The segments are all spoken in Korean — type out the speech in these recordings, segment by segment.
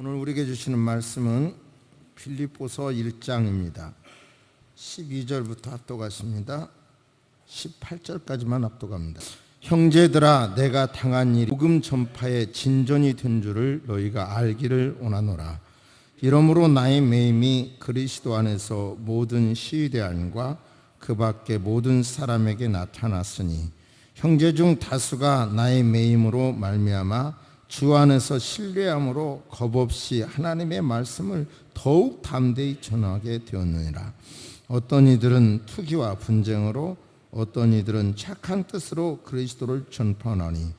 오늘 우리에게 주시는 말씀은 빌립보서 1장입니다. 12절부터 압도가십니다. 18절까지만 압도갑니다. 형제들아, 내가 당한 일이 복음 전파의 진전이 된 줄을 너희가 알기를 원하노라. 이러므로 나의 매임이 그리스도 안에서 모든 시위대안과 그 밖에 모든 사람에게 나타났으니 형제 중 다수가 나의 매임으로 말미암아 주 안에서 신뢰함으로 겁없이 하나님의 말씀을 더욱 담대히 전하게 되었느니라. 어떤 이들은 투기와 분쟁으로, 어떤 이들은 착한 뜻으로 그리스도를 전파하나니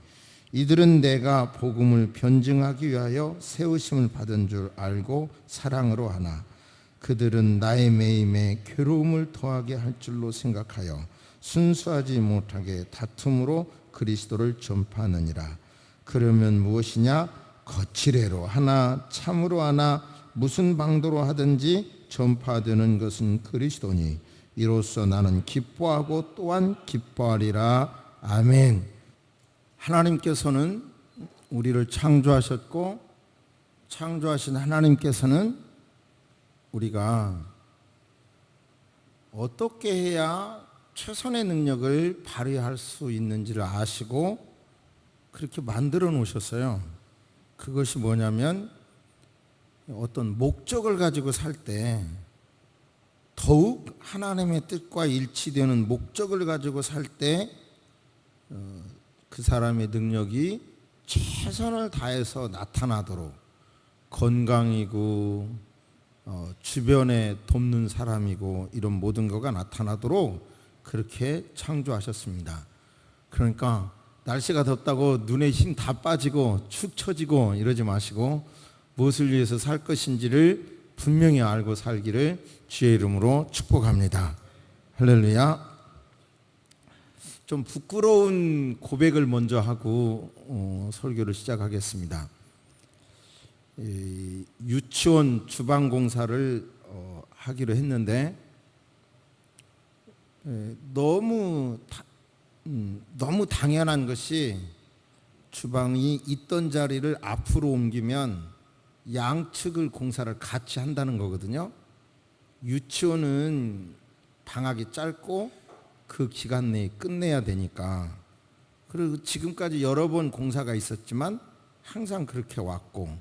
이들은 내가 복음을 변증하기 위하여 세우심을 받은 줄 알고 사랑으로 하나 그들은 나의 매임에 괴로움을 더하게 할 줄로 생각하여 순수하지 못하게 다툼으로 그리스도를 전파하느니라. 그러면 무엇이냐? 거칠애로 하나 참으로 하나 무슨 방도로 하든지 전파되는 것은 그리스도니 이로써 나는 기뻐하고 또한 기뻐하리라. 아멘. 하나님께서는 우리를 창조하셨고 창조하신 하나님께서는 우리가 어떻게 해야 최선의 능력을 발휘할 수 있는지를 아시고 그렇게 만들어 놓으셨어요. 그것이 뭐냐면 어떤 목적을 가지고 살 때 더욱 하나님의 뜻과 일치되는 목적을 가지고 살 때 그 사람의 능력이 최선을 다해서 나타나도록 건강이고 주변에 돕는 사람이고 이런 모든 것가 나타나도록 그렇게 창조하셨습니다. 그러니까 날씨가 덥다고 눈에 힘 다 빠지고 축 처지고 이러지 마시고 무엇을 위해서 살 것인지를 분명히 알고 살기를 주의 이름으로 축복합니다. 할렐루야. 좀 부끄러운 고백을 먼저 하고 설교를 시작하겠습니다. 유치원 주방 공사를 하기로 했는데 너무 당연한 것이 주방이 있던 자리를 앞으로 옮기면 양측을 공사를 같이 한다는 거거든요. 유치원은 방학이 짧고 그 기간 내에 끝내야 되니까. 그리고 지금까지 여러 번 공사가 있었지만 항상 그렇게 왔고,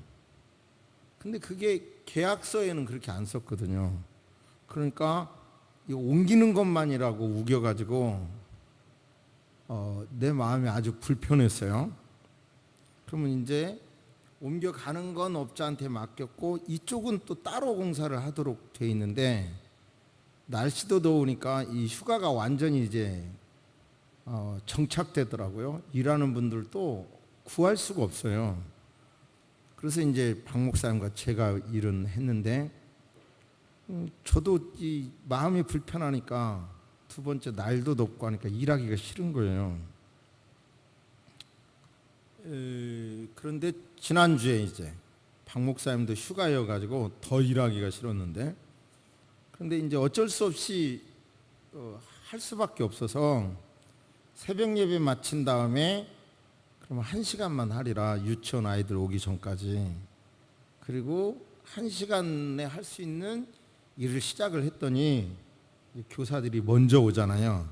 근데 그게 계약서에는 그렇게 안 썼거든요. 그러니까 옮기는 것만이라고 우겨가지고 내 마음이 아주 불편했어요. 그러면 이제 옮겨가는 건 업자한테 맡겼고 이쪽은 또 따로 공사를 하도록 돼 있는데 날씨도 더우니까 이 휴가가 완전히 이제 정착되더라고요. 일하는 분들도 구할 수가 없어요. 그래서 이제 박 목사님과 제가 일은 했는데 저도 이 마음이 불편하니까 두 번째 날도 덥고 하니까 일하기가 싫은 거예요. 그런데 지난주에 이제 박 목사님도 휴가여가지고 더 일하기가 싫었는데 그런데 이제 어쩔 수 없이 할 수밖에 없어서 새벽 예배 마친 다음에 그럼 1시간만 하리라. 유치원 아이들 오기 전까지. 그리고 1시간에 할 수 있는 일을 시작을 했더니 교사들이 먼저 오잖아요.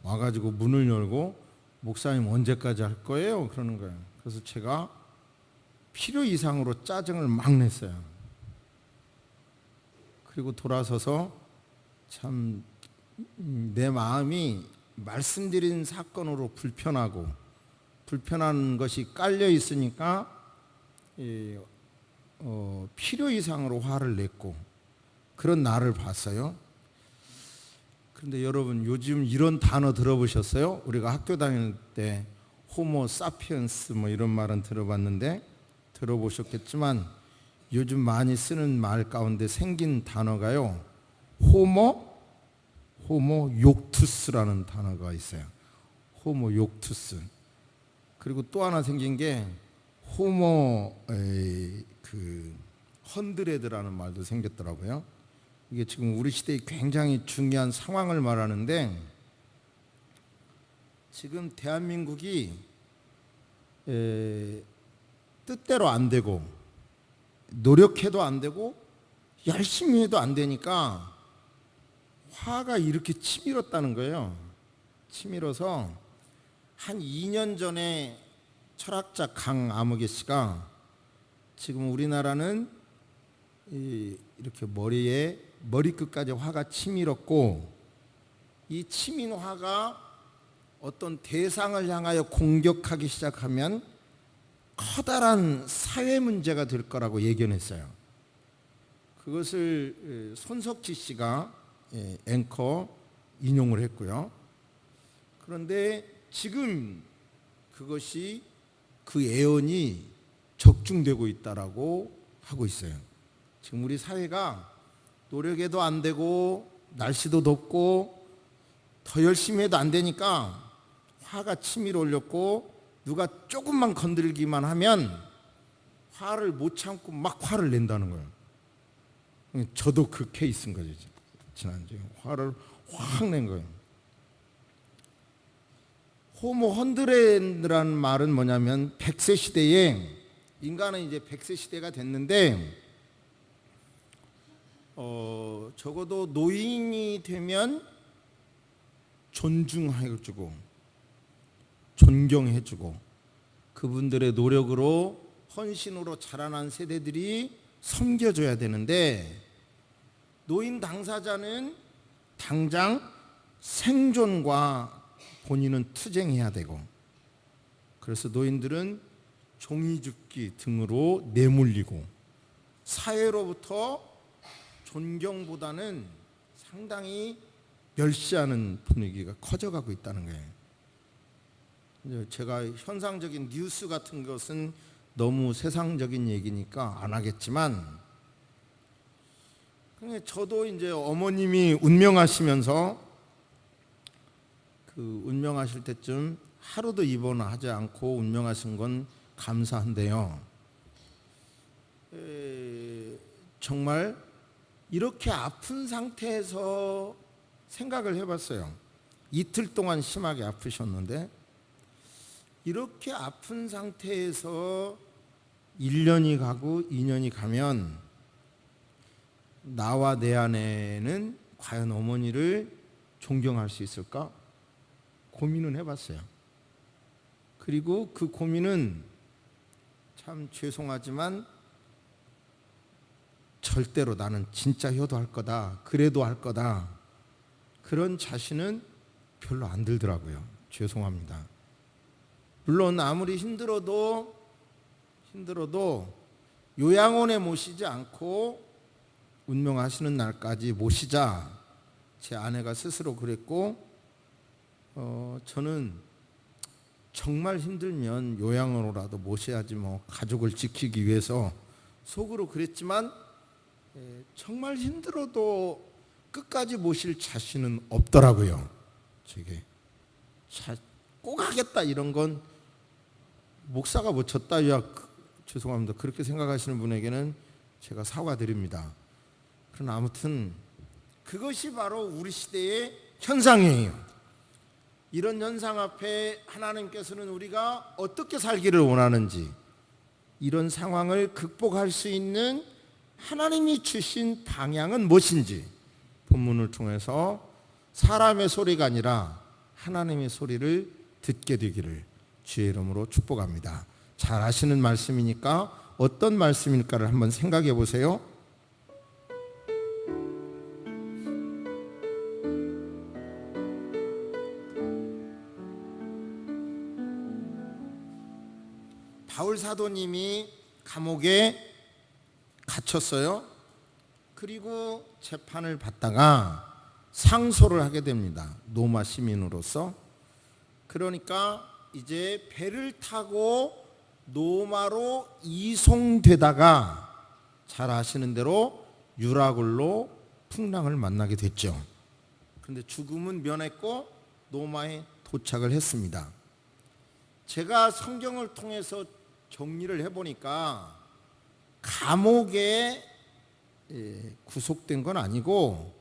와가지고 문을 열고 목사님 언제까지 할 거예요? 그러는 거예요. 그래서 제가 필요 이상으로 짜증을 막 냈어요. 그리고 돌아서서 참 내 마음이 말씀드린 사건으로 불편한 것이 깔려 있으니까 필요 이상으로 화를 냈고 그런 나를 봤어요. 그런데 여러분 요즘 이런 단어 들어보셨어요? 우리가 학교 다닐 때 호모 사피엔스 뭐 이런 말은 들어봤는데 들어보셨겠지만 요즘 많이 쓰는 말 가운데 생긴 단어가요. 호모 욕투스라는 단어가 있어요. 호모 욕투스. 그리고 또 하나 생긴 게 호모 헌드레드라는 말도 생겼더라고요. 이게 지금 우리 시대에 굉장히 중요한 상황을 말하는데 지금 대한민국이 뜻대로 안 되고 노력해도 안 되고 열심히 해도 안 되니까 화가 이렇게 치밀었다는 거예요. 치밀어서 한 2년 전에 철학자 강아무개 씨가 지금 우리나라는 이렇게 머리끝까지 화가 치밀었고 이 치민 화가 어떤 대상을 향하여 공격하기 시작하면 커다란 사회 문제가 될 거라고 예견했어요. 그것을 손석지 씨가 앵커 인용을 했고요. 그런데 지금 그것이 그 예언이 적중되고 있다라고 하고 있어요. 지금 우리 사회가 노력해도 안 되고 날씨도 덥고 더 열심히 해도 안 되니까 화가 치밀어 올렸고 누가 조금만 건들기만 하면 화를 못 참고 막 화를 낸다는 거예요. 저도 그 케이스인 거죠. 지난주에 화를 확 낸 거예요. 호모 헌드레라는 말은 뭐냐면 100세 시대에 인간은 이제 100세 시대가 됐는데 적어도 노인이 되면 존중해주고 존경해주고 그분들의 노력으로 헌신으로 자라난 세대들이 섬겨줘야 되는데 노인 당사자는 당장 생존과 본인은 투쟁해야 되고 그래서 노인들은 종이줍기 등으로 내몰리고 사회로부터 존경보다는 상당히 멸시하는 분위기가 커져가고 있다는 거예요. 제가 현상적인 뉴스 같은 것은 너무 세상적인 얘기니까 안 하겠지만 저도 이제 어머님이 운명하시면서 그 운명하실 때쯤 하루도 입원하지 않고 운명하신 건 감사한데요. 정말 이렇게 아픈 상태에서 생각을 해봤어요. 이틀 동안 심하게 아프셨는데 이렇게 아픈 상태에서 1년이 가고 2년이 가면 나와 내 아내는 과연 어머니를 존경할 수 있을까? 고민은 해봤어요. 그리고 그 고민은 참 죄송하지만 절대로 나는 진짜 효도할 거다. 그래도 할 거다. 그런 자신은 별로 안 들더라고요. 죄송합니다. 물론 아무리 힘들어도 요양원에 모시지 않고 운명하시는 날까지 모시자. 제 아내가 스스로 그랬고 저는 정말 힘들면 요양원으로라도 모셔야지 뭐 가족을 지키기 위해서 속으로 그랬지만 정말 힘들어도 끝까지 모실 자신은 없더라고요. 제게 꼭 하겠다 이런 건 목사가 못 쳤다. 죄송합니다. 그렇게 생각하시는 분에게는 제가 사과드립니다. 그러나 아무튼 그것이 바로 우리 시대의 현상이에요. 이런 현상 앞에 하나님께서는 우리가 어떻게 살기를 원하는지 이런 상황을 극복할 수 있는 하나님이 주신 방향은 무엇인지 본문을 통해서 사람의 소리가 아니라 하나님의 소리를 듣게 되기를 주의 이름으로 축복합니다. 잘 아시는 말씀이니까 어떤 말씀일까를 한번 생각해 보세요. 바울 사도님이 감옥에 갇혔어요. 그리고 재판을 받다가 상소를 하게 됩니다. 로마 시민으로서. 그러니까 이제 배를 타고 로마로 이송되다가 잘 아시는 대로 유라굴로 풍랑을 만나게 됐죠. 그런데 죽음은 면했고 로마에 도착을 했습니다. 제가 성경을 통해서 정리를 해보니까 감옥에 구속된 건 아니고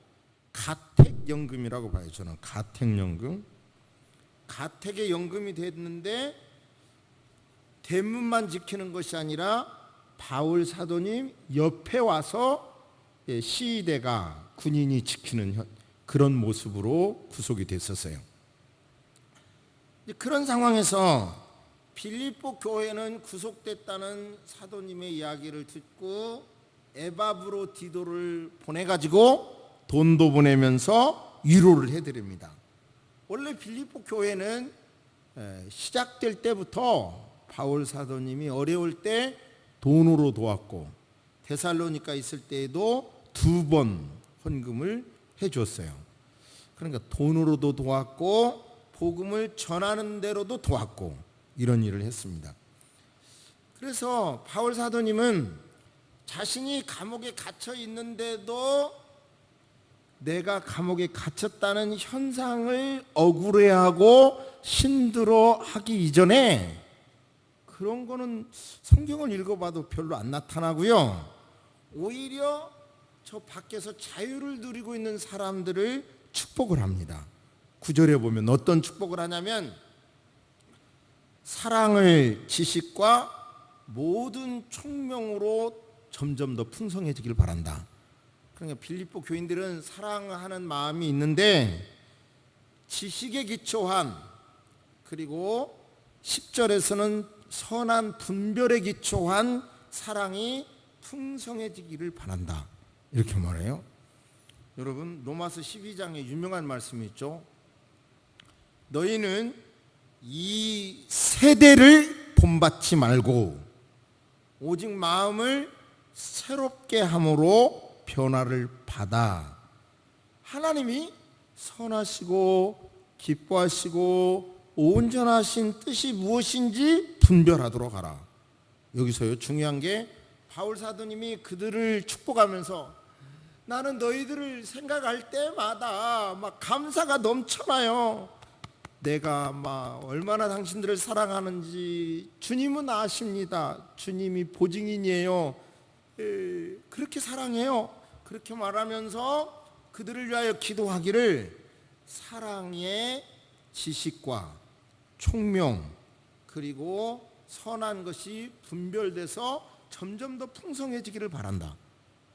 가택연금이라고 봐요. 저는 가택연금. 가택에 연금이 됐는데 대문만 지키는 것이 아니라 바울 사도님 옆에 와서 시위대가 군인이 지키는 그런 모습으로 구속이 됐었어요. 그런 상황에서 빌립보 교회는 구속됐다는 사도님의 이야기를 듣고 에바브로 디도를 보내가지고 돈도 보내면서 위로를 해드립니다. 원래 빌립보 교회는 시작될 때부터 바울 사도님이 어려울 때 돈으로 도왔고 데살로니가 있을 때에도 2번 헌금을 해줬어요. 그러니까 돈으로도 도왔고 복음을 전하는 대로도 도왔고 이런 일을 했습니다. 그래서 바울 사도님은 자신이 감옥에 갇혀 있는데도 내가 감옥에 갇혔다는 현상을 억울해하고 힘들어하기 이전에 그런 거는 성경을 읽어봐도 별로 안 나타나고요. 오히려 저 밖에서 자유를 누리고 있는 사람들을 축복을 합니다. 9절에 보면 어떤 축복을 하냐면 사랑을 지식과 모든 총명으로 점점 더 풍성해지길 바란다. 그러니까 빌립보 교인들은 사랑하는 마음이 있는데 지식에 기초한, 그리고 10절에서는 선한 분별에 기초한 사랑이 풍성해지기를 바란다, 이렇게 말해요. 여러분, 로마서 12장에 유명한 말씀이 있죠. 너희는 이 세대를 본받지 말고 오직 마음을 새롭게 함으로 변화를 받아 하나님이 선하시고 기뻐하시고 온전하신 뜻이 무엇인지 분별하도록 하라. 여기서요, 중요한 게 바울 사도님이 그들을 축복하면서 나는 너희들을 생각할 때마다 막 감사가 넘쳐나요. 내가 막 얼마나 당신들을 사랑하는지 주님은 아십니다. 주님이 보증인이에요. 그렇게 사랑해요. 그렇게 말하면서 그들을 위하여 기도하기를 사랑의 지식과 총명 그리고 선한 것이 분별돼서 점점 더 풍성해지기를 바란다.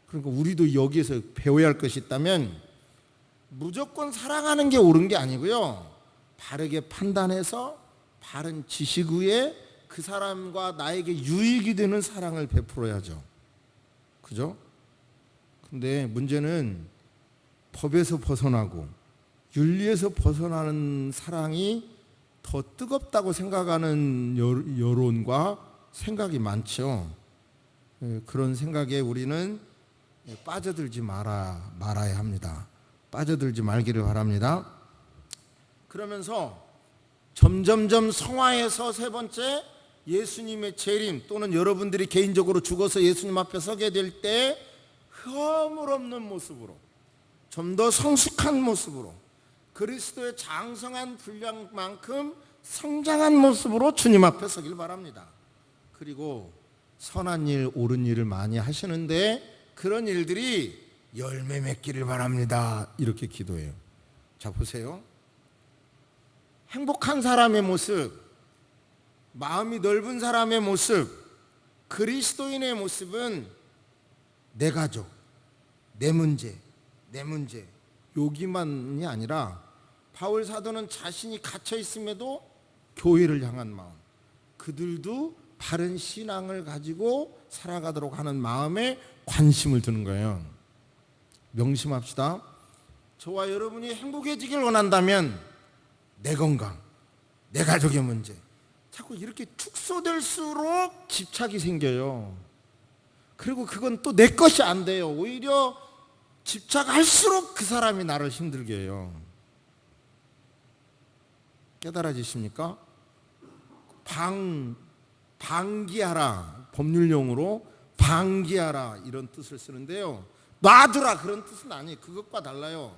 그러니까 우리도 여기에서 배워야 할 것이 있다면 무조건 사랑하는 게 옳은 게 아니고요, 바르게 판단해서 바른 지식 위에 그 사람과 나에게 유익이 되는 사랑을 베풀어야죠. 그죠? 근데 문제는 법에서 벗어나고 윤리에서 벗어나는 사랑이 더 뜨겁다고 생각하는 여론과 생각이 많죠. 그런 생각에 우리는 빠져들지 말아야 합니다. 빠져들지 말기를 바랍니다. 그러면서 점점점 성화해서 세 번째, 예수님의 재림 또는 여러분들이 개인적으로 죽어서 예수님 앞에 서게 될 때 허물 없는 모습으로, 좀 더 성숙한 모습으로, 그리스도의 장성한 분량만큼 성장한 모습으로 주님 앞에 서길 바랍니다. 그리고 선한 일, 옳은 일을 많이 하시는데 그런 일들이 열매 맺기를 바랍니다. 이렇게 기도해요. 자, 보세요. 행복한 사람의 모습, 마음이 넓은 사람의 모습, 그리스도인의 모습은 내 가족, 내 문제 여기만이 아니라 바울 사도는 자신이 갇혀 있음에도 교회를 향한 마음, 그들도 바른 신앙을 가지고 살아가도록 하는 마음에 관심을 두는 거예요. 명심합시다. 저와 여러분이 행복해지길 원한다면 내 건강, 내 가족의 문제, 자꾸 이렇게 축소될수록 집착이 생겨요. 그리고 그건 또 내 것이 안 돼요. 오히려 집착할수록 그 사람이 나를 힘들게 해요. 깨달아지십니까? 방기하라, 법률용어로 방기하라 이런 뜻을 쓰는데요, 놔두라 그런 뜻은 아니에요. 그것과 달라요.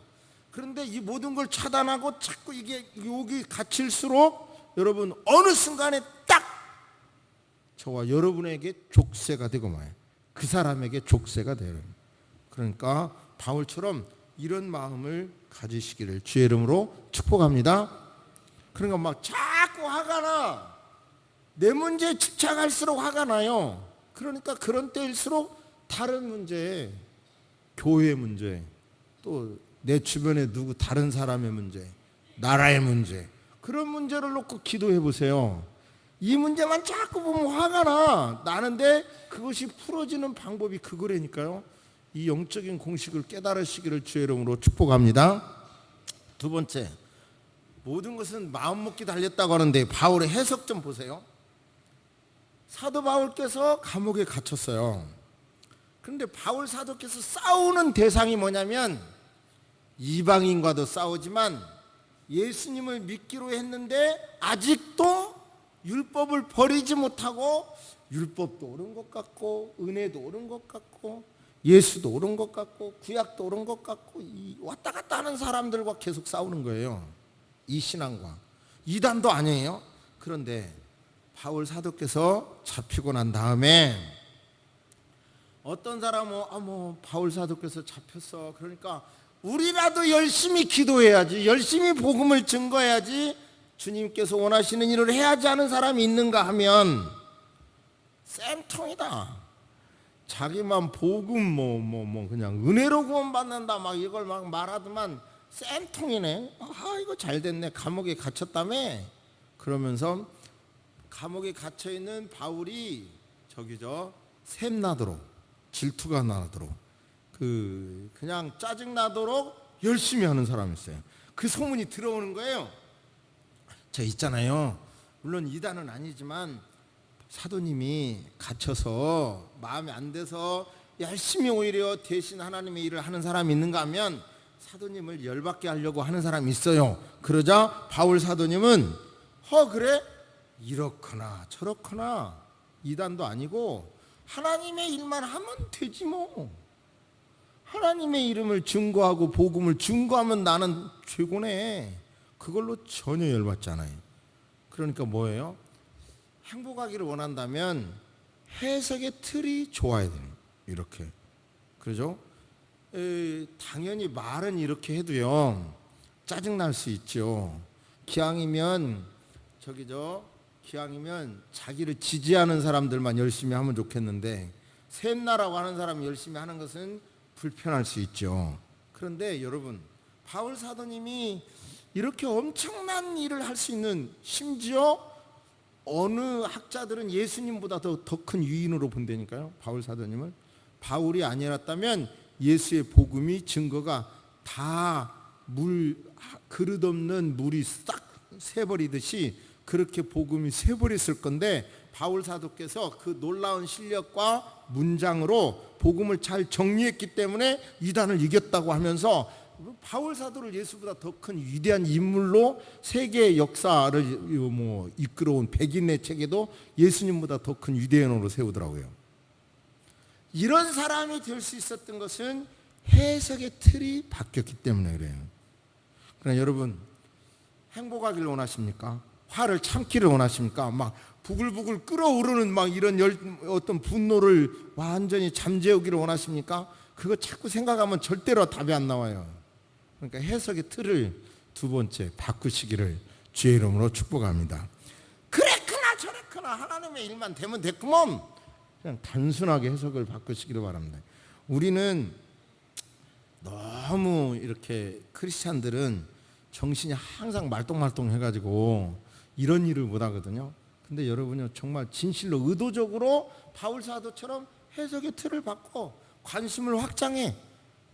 그런데 이 모든 걸 차단하고 자꾸 이게 여기 갇힐수록 여러분 어느 순간에 딱 저와 여러분에게 족쇄가 되고 마요. 그 사람에게 족쇄가 돼요. 그러니까 바울처럼 이런 마음을 가지시기를 주의 이름으로 축복합니다. 그러니까 막 자꾸 화가 나. 내 문제에 집착할수록 화가 나요. 그러니까 그런 때일수록 다른 문제, 교회 문제, 또 내 주변에 누구 다른 사람의 문제, 나라의 문제, 그런 문제를 놓고 기도해 보세요. 이 문제만 자꾸 보면 화가 나는데 그것이 풀어지는 방법이 그거라니까요. 이 영적인 공식을 깨달으시기를 주의 이름으로 축복합니다. 두 번째, 모든 것은 마음먹기 달렸다고 하는데 바울의 해석 좀 보세요. 사도 바울께서 감옥에 갇혔어요. 그런데 바울 사도께서 싸우는 대상이 뭐냐면 이방인과도 싸우지만 예수님을 믿기로 했는데 아직도 율법을 버리지 못하고, 율법도 옳은 것 같고 은혜도 옳은 것 같고 예수도 옳은 것 같고 구약도 옳은 것 같고 왔다 갔다 하는 사람들과 계속 싸우는 거예요. 이 신앙과 이단도 아니에요. 그런데 바울 사도께서 잡히고 난 다음에 어떤 사람은 바울 사도께서 잡혔어, 그러니까 우리라도 열심히 기도해야지, 열심히 복음을 증거해야지, 주님께서 원하시는 일을 해야지 하는 사람이 있는가 하면 쌤통이다. 자기만 복음 그냥 은혜로 구원받는다 막 이걸 막 말하더만 쌤통이네. 이거 잘 됐네. 감옥에 갇혔다며. 그러면서 감옥에 갇혀 있는 바울이 샘나도록, 질투가 나도록, 그냥 짜증 나도록 열심히 하는 사람이 있어요. 그 소문이 들어오는 거예요. 저 있잖아요. 물론 이단은 아니지만 사도님이 갇혀서 마음에 안 돼서 열심히 오히려 대신 하나님의 일을 하는 사람이 있는가 하면 사도님을 열받게 하려고 하는 사람이 있어요. 그러자 바울 사도님은 그래? 이렇거나 저렇거나 이단도 아니고 하나님의 일만 하면 되지 뭐. 하나님의 이름을 증거하고 복음을 증거하면 나는 최고네. 그걸로 전혀 열받지 않아요. 그러니까 뭐예요? 행복하기를 원한다면 해석의 틀이 좋아야 돼요. 이렇게. 그러죠? 당연히 말은 이렇게 해도요 짜증날 수 있죠. 기왕이면 자기를 지지하는 사람들만 열심히 하면 좋겠는데 샘나라고 하는 사람이 열심히 하는 것은 불편할 수 있죠. 그런데 여러분, 바울 사도님이 이렇게 엄청난 일을 할 수 있는, 심지어 어느 학자들은 예수님보다 더 큰 유인으로 본다니까요. 바울 사도님을. 바울이 아니었다면 예수의 복음이 증거가 다 그릇 없는 물이 싹 새버리듯이 그렇게 복음이 새버렸을 건데 바울 사도께서 그 놀라운 실력과 문장으로 복음을 잘 정리했기 때문에 이단을 이겼다고 하면서 바울 사도를 예수보다 더 큰 위대한 인물로 세계 역사를 이끌어온 백인의 책에도 예수님보다 더 큰 위대인으로 세우더라고요. 이런 사람이 될 수 있었던 것은 해석의 틀이 바뀌었기 때문에 그래요. 그러나 여러분, 행복하기를 원하십니까? 화를 참기를 원하십니까? 막 부글부글 끓어오르는 막 이런 어떤 분노를 완전히 잠재우기를 원하십니까? 그거 자꾸 생각하면 절대로 답이 안 나와요. 그러니까 해석의 틀을 두 번째 바꾸시기를 주의 이름으로 축복합니다. 그랬구나 저랬구나 하나님의 일만 되면 됐구먼, 그냥 단순하게 해석을 바꾸시기를 바랍니다. 우리는 너무 이렇게 크리스찬들은 정신이 항상 말똥말똥 해가지고 이런 일을 못 하거든요. 근데 여러분요, 정말 진실로 의도적으로 바울 사도처럼 해석의 틀을 바꿔 관심을 확장해.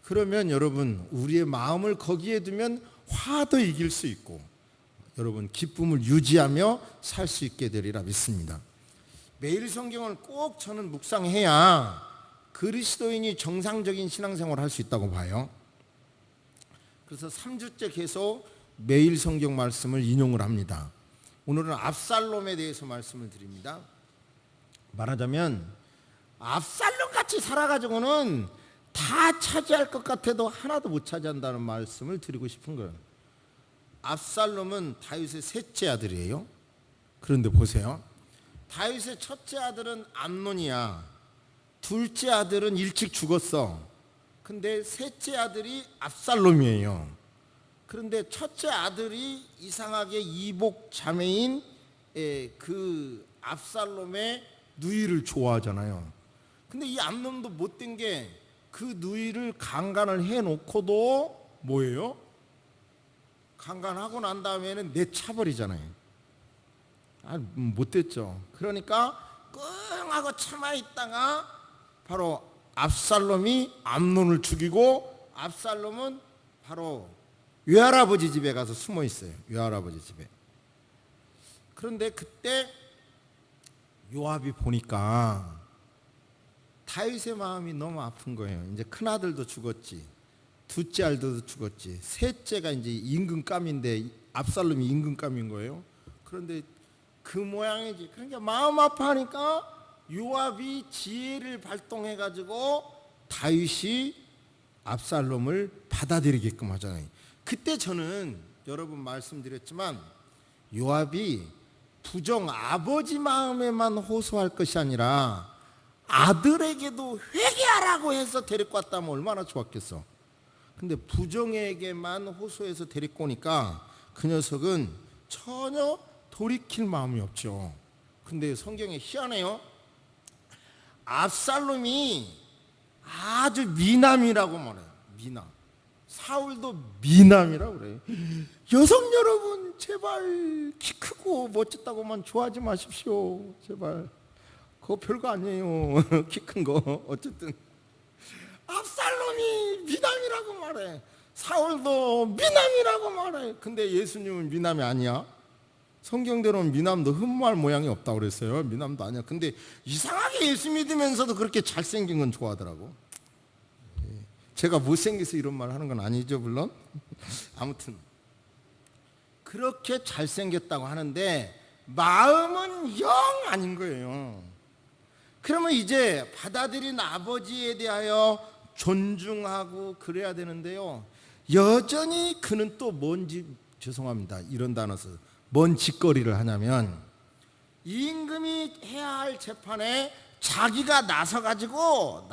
그러면 여러분, 우리의 마음을 거기에 두면 화도 이길 수 있고 여러분 기쁨을 유지하며 살 수 있게 되리라 믿습니다. 매일 성경을 꼭 저는 묵상해야 그리스도인이 정상적인 신앙생활을 할 수 있다고 봐요. 그래서 3주째 계속 매일 성경 말씀을 인용을 합니다. 오늘은 압살롬에 대해서 말씀을 드립니다. 말하자면 압살롬 같이 살아가지고는 다 차지할 것 같아도 하나도 못 차지한다는 말씀을 드리고 싶은 거예요. 압살롬은 다윗의 셋째 아들이에요. 그런데 보세요. 다윗의 첫째 아들은 암논이야. 둘째 아들은 일찍 죽었어. 근데 셋째 아들이 압살롬이에요. 그런데 첫째 아들이 이상하게 이복 자매인 그 압살롬의 누이를 좋아하잖아요. 근데 이 암놈도 못된 게 그 누이를 강간을 해놓고도 뭐예요? 강간하고 난 다음에는 내차버리잖아요. 못됐죠. 그러니까 끙하고 참아 있다가 바로 압살롬이 암논을 죽이고, 압살롬은 바로 외할아버지 집에 가서 숨어 있어요. 외할아버지 집에. 그런데 그때 요압이 보니까 다윗의 마음이 너무 아픈 거예요. 이제 큰 아들도 죽었지, 둘째 아들도 죽었지, 셋째가 이제 임금감인데 압살롬이 임금감인 거예요. 그런데 그 모양이지. 그러니까 마음 아파하니까 요압이 지혜를 발동해 가지고 다윗이 압살롬을 받아들이게끔 하잖아요. 그때 저는 여러분 말씀드렸지만 요압이 부정 아버지 마음에만 호소할 것이 아니라 아들에게도 회개하라고 해서 데리고 왔다면 얼마나 좋았겠어. 근데 부정에게만 호소해서 데리고 오니까 그 녀석은 전혀 돌이킬 마음이 없죠. 근데 성경에 희한해요. 압살롬이 아주 미남이라고 말해요. 미남. 사울도 미남이라고 그래요. 여성 여러분, 제발 키 크고 멋졌다고만 좋아하지 마십시오. 제발. 그거 별거 아니에요. 키 큰 거. 어쨌든 압살롬이 미남이라고 말해. 사울도 미남이라고 말해. 근데 예수님은 미남이 아니야. 성경대로는 미남도 흠모할 모양이 없다고 그랬어요. 미남도 아니야. 근데 이상하게 예수 믿으면서도 그렇게 잘생긴 건 좋아하더라고. 제가 못생겨서 이런 말 하는 건 아니죠, 물론. 아무튼 그렇게 잘생겼다고 하는데 마음은 영 아닌 거예요. 그러면 이제 받아들인 아버지에 대하여 존중하고 그래야 되는데요, 여전히 그는 또 뭔지, 죄송합니다, 이런 단어 써, 뭔 짓거리를 하냐면 임금이 해야 할 재판에 자기가 나서가지고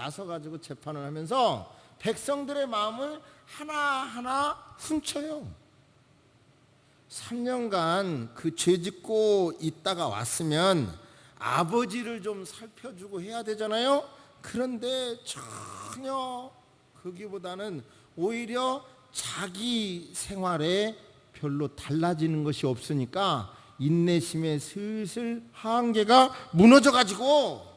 재판을 하면서 백성들의 마음을 하나하나 훔쳐요. 3년간 그 죄 짓고 있다가 왔으면 아버지를 좀 살펴주고 해야 되잖아요. 그런데 전혀 거기보다는 오히려 자기 생활에 별로 달라지는 것이 없으니까 인내심에 슬슬 한계가 무너져가지고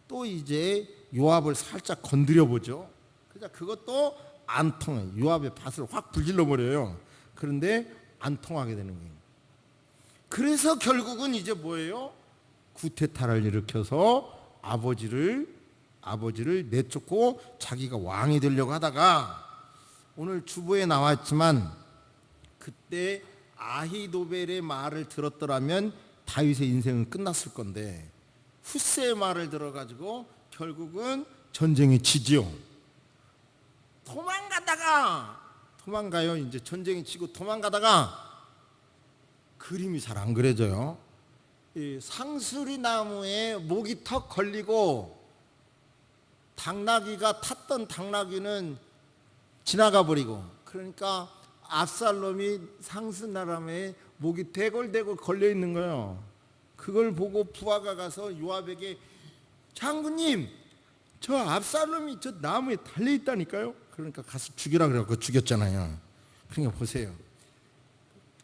또 이제 요압을 살짝 건드려 보죠. 그러니까 그것도 안 통해요. 요압의 밭을 확 불질러 버려요. 그런데 안 통하게 되는 거예요. 그래서 결국은 이제 뭐예요? 구테타를 일으켜서 아버지를 내쫓고 자기가 왕이 되려고 하다가, 오늘 주보에 나왔지만 그때 아히도벨의 말을 들었더라면 다윗의 인생은 끝났을 건데 후세의 말을 들어가지고 결국은 전쟁에 지지요. 도망가요. 이제 전쟁에 지고 도망가다가 그림이 잘 안 그려져요. 이 상수리 나무에 목이 턱 걸리고 당나귀가 탔던 당나귀는 지나가 버리고, 그러니까 압살롬이 상수나무에 목이 대골대골 걸려 있는 거예요. 그걸 보고 부하가 가서 요압에게, 장군님, 저 압살롬이 저 나무에 달려 있다니까요. 그러니까 가서 죽이라 그래갖고 죽였잖아요. 그러니까 보세요.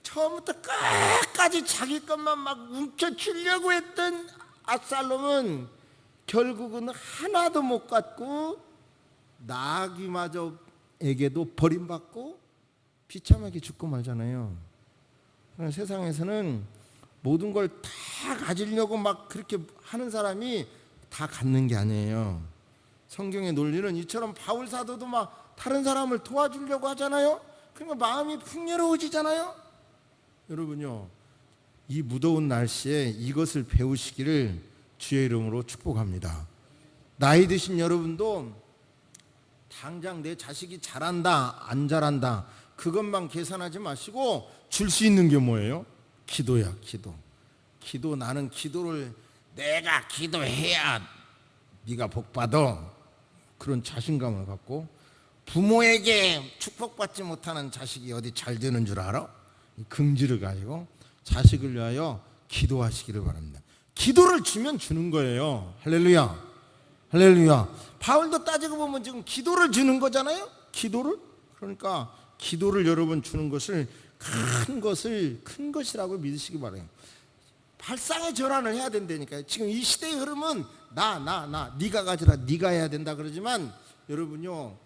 처음부터 끝까지 자기 것만 막 움켜쥐려고 했던 압살롬은 결국은 하나도 못 갖고 나귀마저에게도 버림받고 비참하게 죽고 말잖아요. 세상에서는 모든 걸 다 가지려고 막 그렇게 하는 사람이 다 갖는 게 아니에요. 성경의 논리는 이처럼 바울 사도도 막 다른 사람을 도와주려고 하잖아요. 그러니까 마음이 풍요로워지잖아요. 여러분요, 이 무더운 날씨에 이것을 배우시기를 주의 이름으로 축복합니다. 나이 드신 여러분도 당장 내 자식이 잘한다 안 잘한다 그것만 계산하지 마시고 줄 수 있는 게 뭐예요? 기도야. 기도. 나는 기도를 내가 기도해야 네가 복받아, 그런 자신감을 갖고, 부모에게 축복받지 못하는 자식이 어디 잘 되는 줄 알아? 긍지를 가지고 자식을 위하여 기도하시기를 바랍니다. 기도를 주면 주는 거예요. 할렐루야. 할렐루야. 바울도 따지고 보면 지금 기도를 주는 거잖아요. 기도를. 그러니까 기도를 여러분 주는 것을 큰 것이라고 믿으시기 바라요. 발상의 전환을 해야 된다니까요. 지금 이 시대의 흐름은 네가 가져라, 네가 해야 된다 그러지만 여러분요,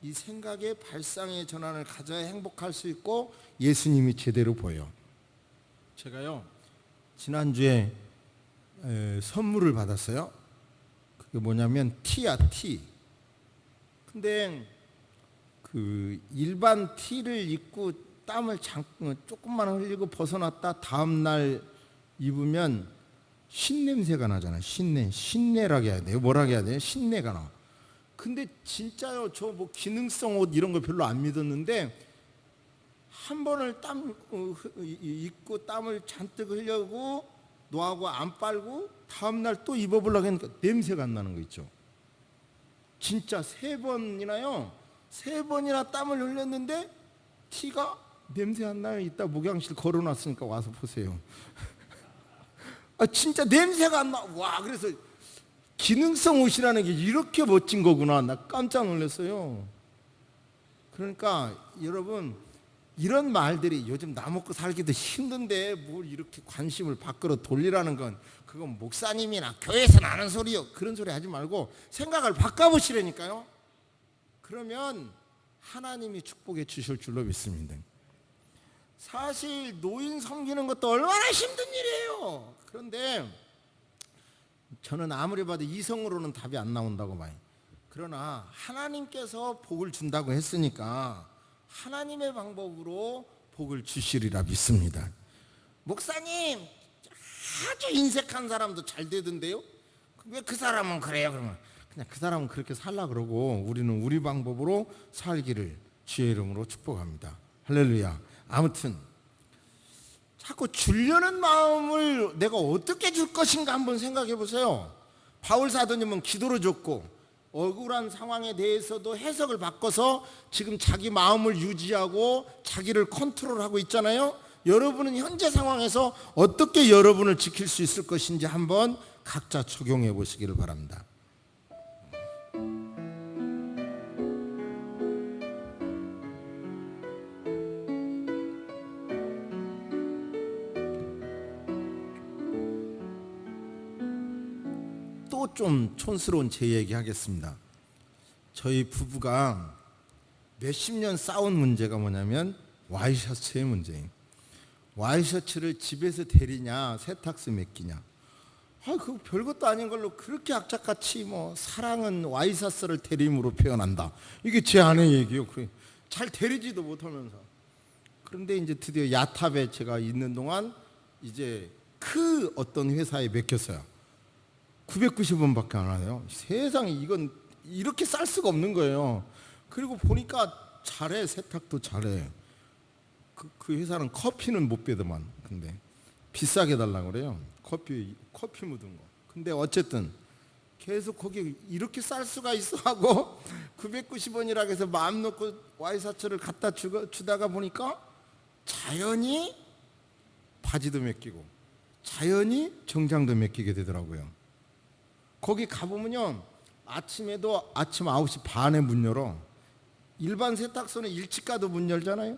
이 생각의 발상의 전환을 가져야 행복할 수 있고 예수님이 제대로 보여. 제가요 지난주에 선물을 받았어요. 그게 뭐냐면 티야, 티. 근데 그 일반 티를 입고 땀을 조금만 흘리고 벗어났다 다음 날 입으면 신냄새가 나잖아요. 신내라고 해야 돼요. 뭐라고 해야 돼요? 신내가 나. 근데 진짜요, 저 뭐 기능성 옷 이런 거 별로 안 믿었는데 한 번을 입고 땀을 잔뜩 흘려고 노하고 안 빨고 다음 날 또 입어보려고 하니까 냄새가 안 나는 거 있죠. 진짜 3번이나요. 3번이나 땀을 흘렸는데 티가 냄새 안 나요. 이따 목양실 걸어놨으니까 와서 보세요. 진짜 냄새가 안 나. 와, 그래서 기능성 옷이라는 게 이렇게 멋진 거구나. 나 깜짝 놀랐어요. 그러니까 여러분, 이런 말들이 요즘 나 먹고 살기도 힘든데 뭘 이렇게 관심을 밖으로 돌리라는 건 그건 목사님이나 교회에서 나는 소리요. 그런 소리 하지 말고 생각을 바꿔보시라니까요. 그러면 하나님이 축복해 주실 줄로 믿습니다. 사실 노인 섬기는 것도 얼마나 힘든 일이에요. 그런데 저는 아무리 봐도 이성으로는 답이 안 나온다고 봐요. 그러나 하나님께서 복을 준다고 했으니까 하나님의 방법으로 복을 주시리라 믿습니다. 목사님, 아주 인색한 사람도 잘 되던데요? 왜 그 사람은 그래요? 그러면 그냥 그 사람은 그렇게 살라 그러고 우리는 우리 방법으로 살기를 주의 이름으로 축복합니다. 할렐루야. 아무튼 자꾸 주려는 마음을 내가 어떻게 줄 것인가 한번 생각해 보세요. 바울 사도님은 기도로 줬고 억울한 상황에 대해서도 해석을 바꿔서 지금 자기 마음을 유지하고 자기를 컨트롤하고 있잖아요. 여러분은 현재 상황에서 어떻게 여러분을 지킬 수 있을 것인지 한번 각자 적용해 보시기를 바랍니다. 또 좀 촌스러운 제 얘기 하겠습니다. 저희 부부가 몇십 년 싸운 문제가 뭐냐면 와이셔츠의 문제예요. 와이셔츠를 집에서 데리냐 세탁소 맡기냐. 그거 별것도 아닌 걸로 그렇게 악착같이 뭐 사랑은 와이셔츠를 데림으로 표현한다. 이게 제 아내 얘기예요. 잘 데리지도 못하면서. 그런데 이제 드디어 야탑에 제가 있는 동안 이제 그 어떤 회사에 맡겼어요. 990원밖에 안 하네요. 세상에 이건 이렇게 쌀 수가 없는 거예요. 그리고 보니까 잘해. 세탁도 잘해. 그 회사는 커피는 못 빼더만. 근데 비싸게 달라고 그래요. 커피 묻은 거. 근데 어쨌든 계속 거기 이렇게 쌀 수가 있어 하고 990원이라고 해서 마음 놓고 와이셔츠를 갖다 주다가 보니까 자연히 바지도 맡기고 자연히 정장도 맡기게 되더라고요. 거기 가보면요, 아침에도 아침 9시 반에 문 열어. 일반 세탁소는 일찍 가도 문 열잖아요.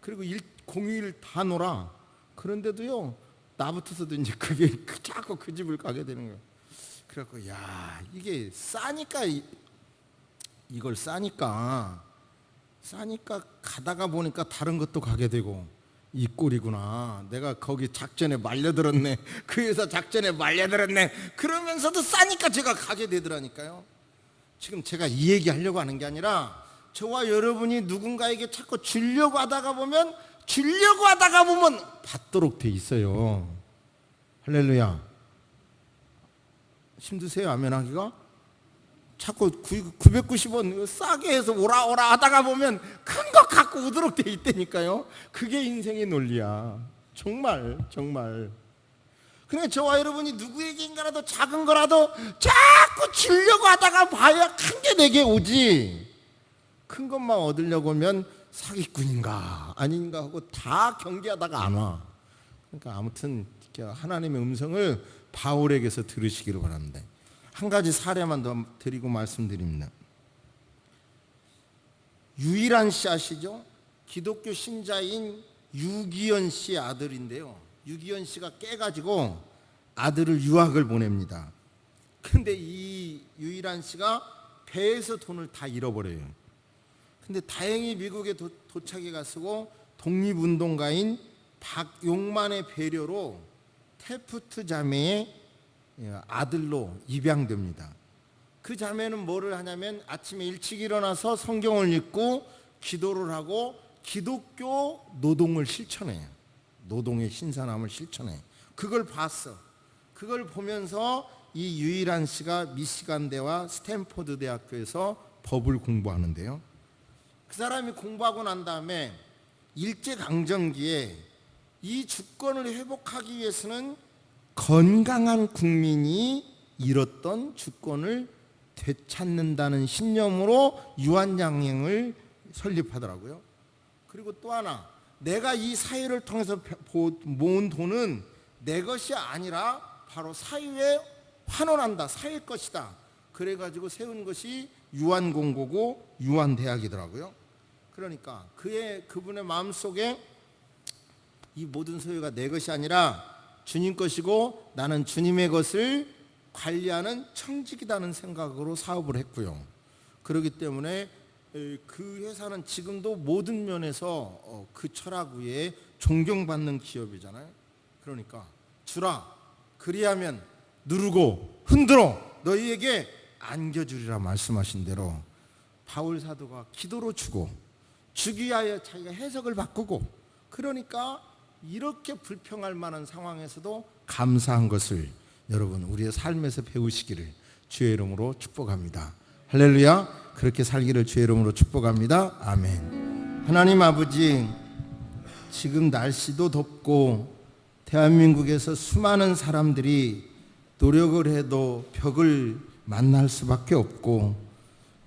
그리고 공휴일 다 놀아. 그런데도요, 나부터서도 이제 그게 자꾸 그 집을 가게 되는 거예요. 그래갖고 야, 이게 싸니까 이걸 싸니까 가다가 보니까 다른 것도 가게 되고 이 꼴이구나. 내가 거기 작전에 말려들었네. 그 회사 작전에 말려들었네. 그러면서도 싸니까 제가 가게 되더라니까요. 지금 제가 이 얘기 하려고 하는 게 아니라 저와 여러분이 누군가에게 자꾸 주려고 하다가 보면 받도록 돼 있어요. 할렐루야. 힘드세요? 아멘 하기가? 자꾸 990원 싸게 해서 오라 하다가 보면 큰 거 갖고 오도록 돼 있다니까요. 그게 인생의 논리야. 정말. 그러니까 저와 여러분이 누구에게인가라도 작은 거라도 자꾸 주려고 하다가 봐야 큰 게 내게 오지. 큰 것만 얻으려고 하면 사기꾼인가 아닌가 하고 다 경계하다가 안 와. 그러니까 아무튼 하나님의 음성을 바울에게서 들으시기를 바랍니다. 한 가지 사례만 더 드리고 말씀드립니다. 유일한 씨 아시죠? 기독교 신자인 유기현 씨 아들인데요. 유기현 씨가 깨가지고 아들을 유학을 보냅니다. 근데 이 유일한 씨가 배에서 돈을 다 잃어버려요. 근데 다행히 미국에 도착해 갔고 독립운동가인 박용만의 배려로 테프트 자매의 아들로 입양됩니다. 그 자매는 뭐를 하냐면 아침에 일찍 일어나서 성경을 읽고 기도를 하고 기독교 노동을 실천해요. 노동의 신선함을 실천해. 그걸 봤어. 그걸 보면서 이 유일한 씨가 미시간대와 스탠포드 대학교에서 법을 공부하는데요. 그 사람이 공부하고 난 다음에 일제강점기에 이 주권을 회복하기 위해서는 건강한 국민이 잃었던 주권을 되찾는다는 신념으로 유한양행을 설립하더라고요. 그리고 또 하나, 내가 이 사회를 통해서 모은 돈은 내 것이 아니라 바로 사회에 환원한다, 사회 것이다. 그래가지고 세운 것이 유한공고고 유한대학이더라고요. 그러니까 그분의 마음속에 이 모든 소유가 내 것이 아니라 주님 것이고 나는 주님의 것을 관리하는 청직이라는 생각으로 사업을 했고요. 그렇기 때문에 그 회사는 지금도 모든 면에서 그 철학 위에 존경받는 기업이잖아요. 그러니까 주라, 그리하면 누르고 흔들어 너희에게 안겨주리라 말씀하신 대로 바울 사도가 기도로 주고 주기 위하여 자기가 해석을 바꾸고, 그러니까 이렇게 불평할 만한 상황에서도 감사한 것을 여러분 우리의 삶에서 배우시기를 주의 이름으로 축복합니다. 할렐루야. 그렇게 살기를 주의 이름으로 축복합니다. 아멘. 하나님 아버지, 지금 날씨도 덥고 대한민국에서 수많은 사람들이 노력을 해도 벽을 만날 수밖에 없고,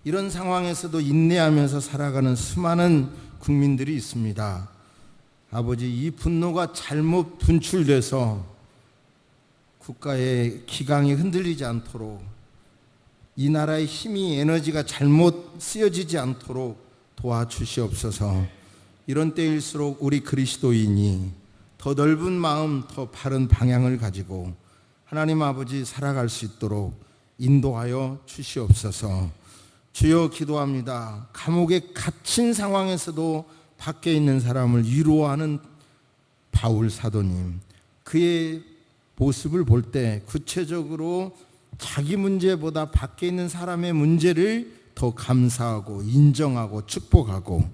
이런 상황에서도 인내하면서 살아가는 수많은 국민들이 있습니다. 아버지, 이 분노가 잘못 분출돼서 국가의 기강이 흔들리지 않도록, 이 나라의 힘이 에너지가 잘못 쓰여지지 않도록 도와주시옵소서. 이런 때일수록 우리 그리스도인이 더 넓은 마음, 더 바른 방향을 가지고 하나님 아버지 살아갈 수 있도록 인도하여 주시옵소서. 주여 기도합니다. 감옥에 갇힌 상황에서도 밖에 있는 사람을 위로하는 바울 사도님, 그의 모습을 볼 때 구체적으로 자기 문제보다 밖에 있는 사람의 문제를 더 감사하고 인정하고 축복하고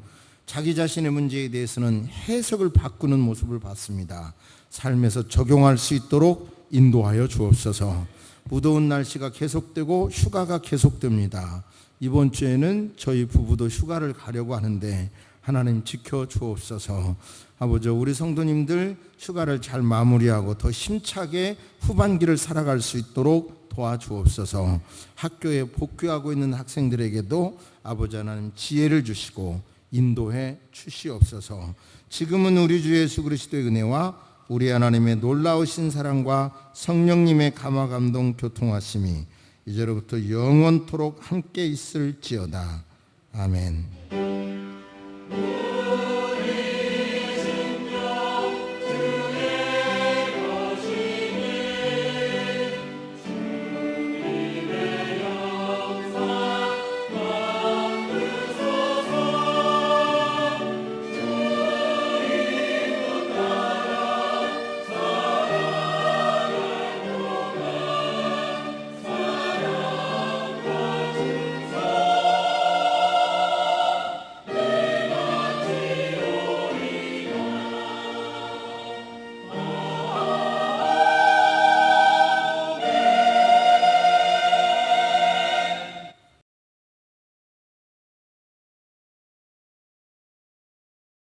자기 자신의 문제에 대해서는 해석을 바꾸는 모습을 봤습니다. 삶에서 적용할 수 있도록 인도하여 주옵소서. 무더운 날씨가 계속되고 휴가가 계속됩니다. 이번 주에는 저희 부부도 휴가를 가려고 하는데 하나님 지켜 주옵소서. 아버지, 우리 성도님들 휴가를 잘 마무리하고 더 힘차게 후반기를 살아갈 수 있도록 도와주옵소서. 학교에 복귀하고 있는 학생들에게도 아버지 하나님 지혜를 주시고 인도해 주시옵소서. 지금은 우리 주 예수 그리스도의 은혜와 우리 하나님의 놀라우신 사랑과 성령님의 감화 감동 교통하심이 이제로부터 영원토록 함께 있을지어다. 아멘.